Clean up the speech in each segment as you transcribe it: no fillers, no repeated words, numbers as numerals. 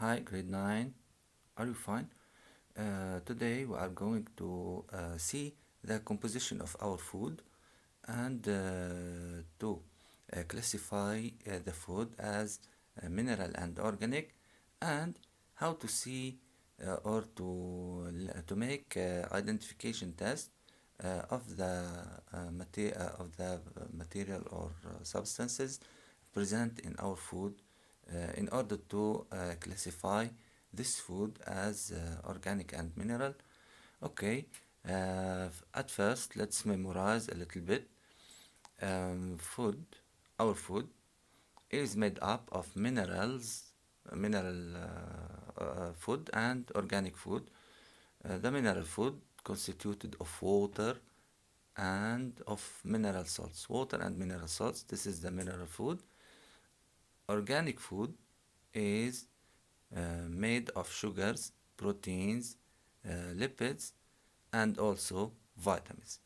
Hi, grade 9. Are you fine? Today we are going to see the composition of our food and to classify the food as mineral and organic, and how to see or to make identification test of the material or substances present in our food in order to classify this food as organic and mineral. Okay, at first let's memorize a little bit. Food, our food is made up of mineral food and organic food. The mineral food constituted of water and of mineral salts. Water and mineral salts, this is the mineral food. Organic food is made of sugars, proteins, lipids, and also vitamins.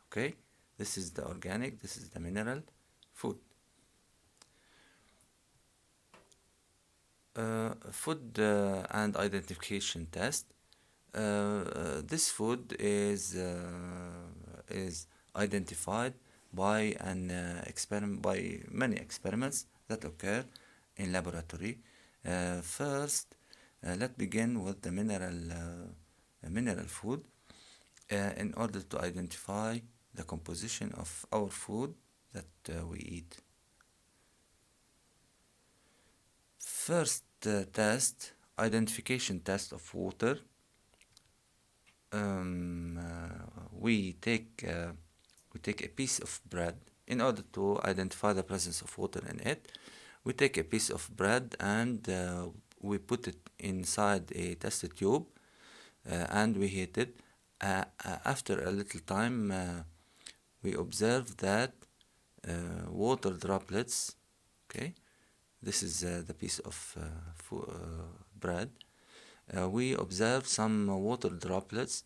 Okay, this is the organic, this is the mineral food. Food and identification test. This food is identified by an experiment, by many experiments that occur in laboratory. First, let's begin with the mineral food in order to identify the composition of our food that we eat. First test, identification test of water. We take a piece of bread in order to identify the presence of water in it. We take a piece of bread and we put it inside a test tube and we heat it. After a little time, we observe that water droplets, okay, this is the piece of bread. We observe some water droplets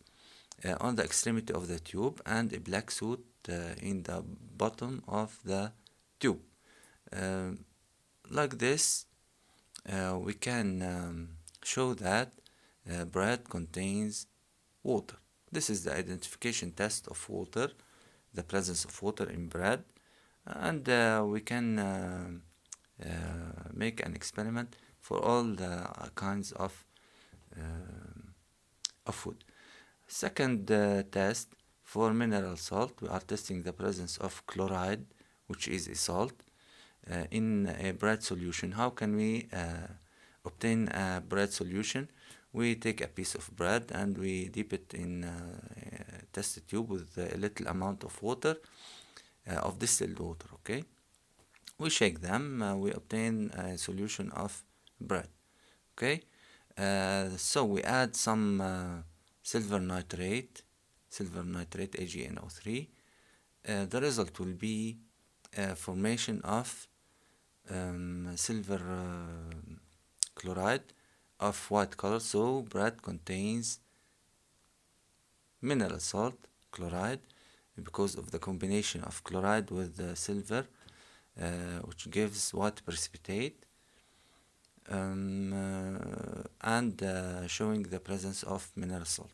on the extremity of the tube and a black soot in the bottom of the tube. Like this, we can show that bread contains water. This is the identification test of water, the presence of water in bread, and we can make an experiment for all the kinds of food. Second test, for mineral salt, we are testing the presence of chloride, which is a salt, in a bread solution. How can we obtain a bread solution? We take a piece of bread and we dip it in a test tube with a little amount of water, of distilled water, okay? We shake them, we obtain a solution of bread, okay? So we add some silver nitrate, AgNO3. The result will be formation of silver chloride of white color. So bread contains mineral salt, chloride, because of the combination of chloride with silver, which gives white precipitate, and showing the presence of mineral salt.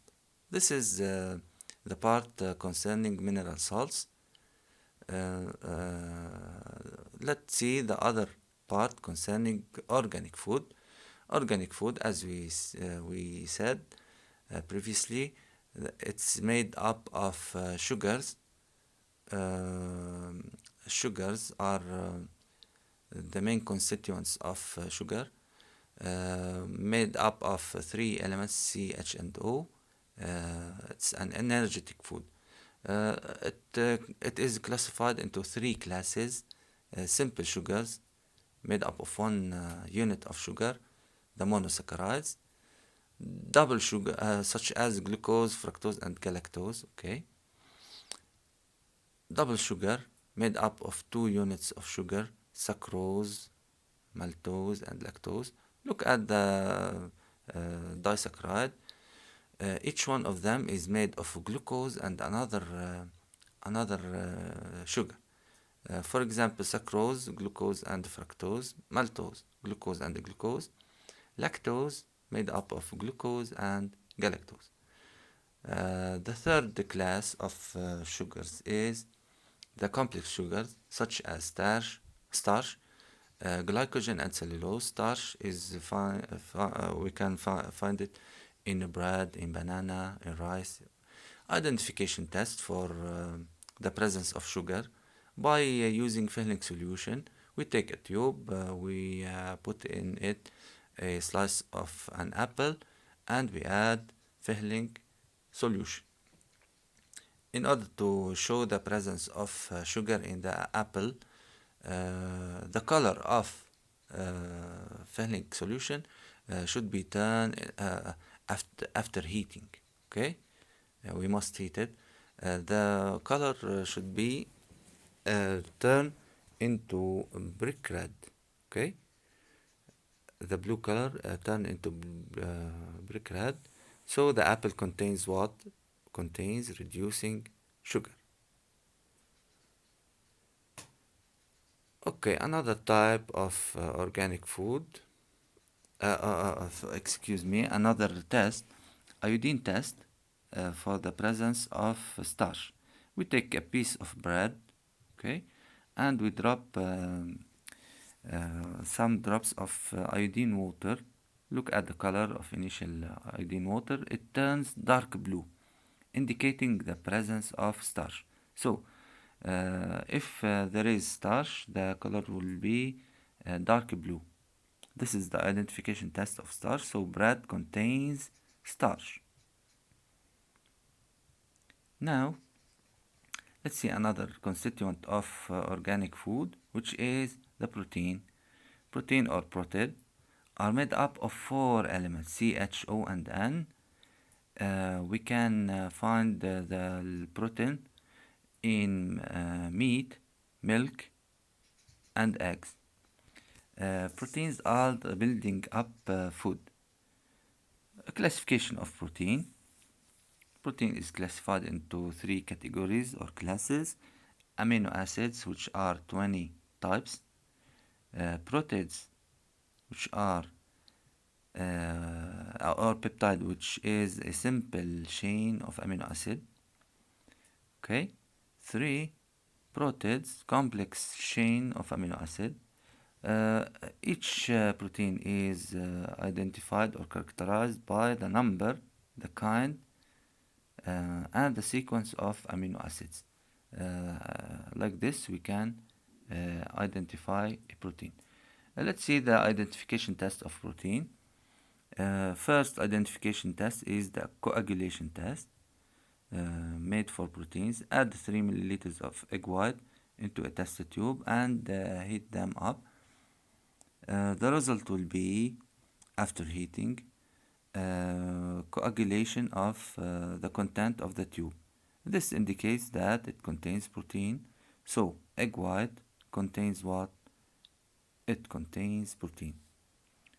This is the part concerning mineral salts. Let's see the other part concerning organic food. Organic food, as we said previously, it's made up of sugars. Sugars are the main constituents of sugar, made up of three elements, C, H, and O. It's an energetic food. It is classified into three classes: simple sugars, made up of one unit of sugar, the monosaccharides; double sugar, such as glucose, fructose, and galactose. Okay. Double sugar, made up of two units of sugar, sucrose, maltose, and lactose. Look at the disaccharide. Each one of them is made of glucose and another sugar. For example, sucrose, glucose and fructose; maltose, glucose and glucose; lactose made up of glucose and galactose. The third class of sugars is the complex sugars such as starch, glycogen and cellulose. Starch is we can find it in bread, in banana, in rice. Identification test for the presence of sugar by using Fehling solution. We take a tube, we put in it a slice of an apple, and we add Fehling solution. In order to show the presence of sugar in the apple, the color of Fehling solution should be turned after heating. Okay, we must heat it. The color should be turned into brick red. Okay, the blue color turned into brick red. So the apple contains what? Contains reducing sugar. Okay, another type of organic food. Excuse me, another test, iodine test for the presence of starch. We take a piece of bread, okay, and we drop some drops of iodine water. Look at the color of initial iodine water. It turns dark blue, indicating the presence of starch. So, if there is starch, the color will be dark blue. This is the identification test of starch. So, bread contains starch. Now, let's see another constituent of organic food, which is the protein. Protein or protein are made up of four elements, C, H, O, and N. We can find the protein in meat, milk, and eggs. Proteins are the building up food. A classification of protein. Protein is classified into three categories or classes. Amino acids, which are 20 types. Proteins, which are or peptide, which is a simple chain of amino acid. Okay. 3 proteins, complex chain of amino acid. Each protein is identified or characterized by the number, the kind, and the sequence of amino acids. Like this, we can identify a protein. Let's see the identification test of protein. First identification test is the coagulation test made for proteins. Add 3 milliliters of egg white into a test tube and heat them up. The result will be, after heating, coagulation of the content of the tube. This indicates that it contains protein. So, egg white contains what? It contains protein.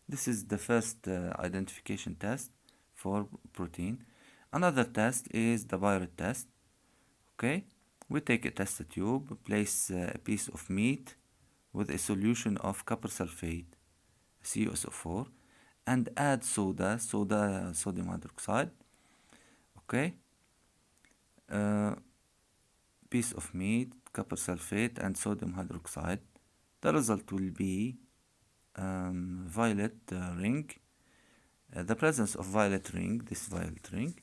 This is the first identification test for protein. Another test is the Biuret test. Okay, we take a test tube, place a piece of meat with a solution of copper sulfate, CuSO4, and add sodium hydroxide. Okay, piece of meat, copper sulfate, and sodium hydroxide. The result will be violet ring. The presence of violet ring, this violet ring,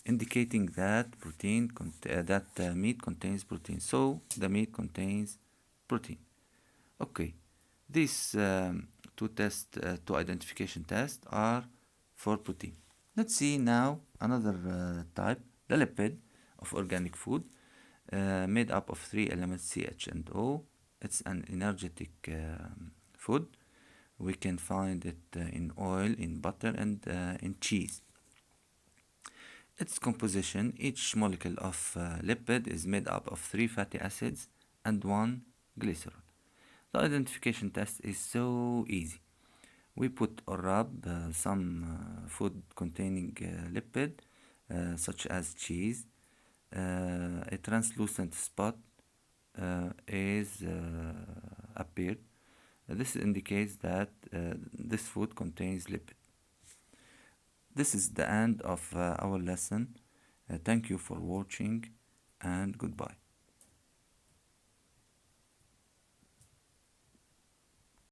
indicating that meat contains protein. So the meat contains protein. Okay, these two identification tests are for protein. Let's see now another type, the lipid of organic food, made up of 3 elements, C, H, and O. It's an energetic food. We can find it in oil, in butter, and in cheese. Its composition, each molecule of lipid is made up of 3 fatty acids and 1 glycerol. The identification test is so easy. We put or rub some food containing lipid, such as cheese. A translucent spot is appeared. This indicates that this food contains lipid. This is the end of our lesson. Thank you for watching and goodbye.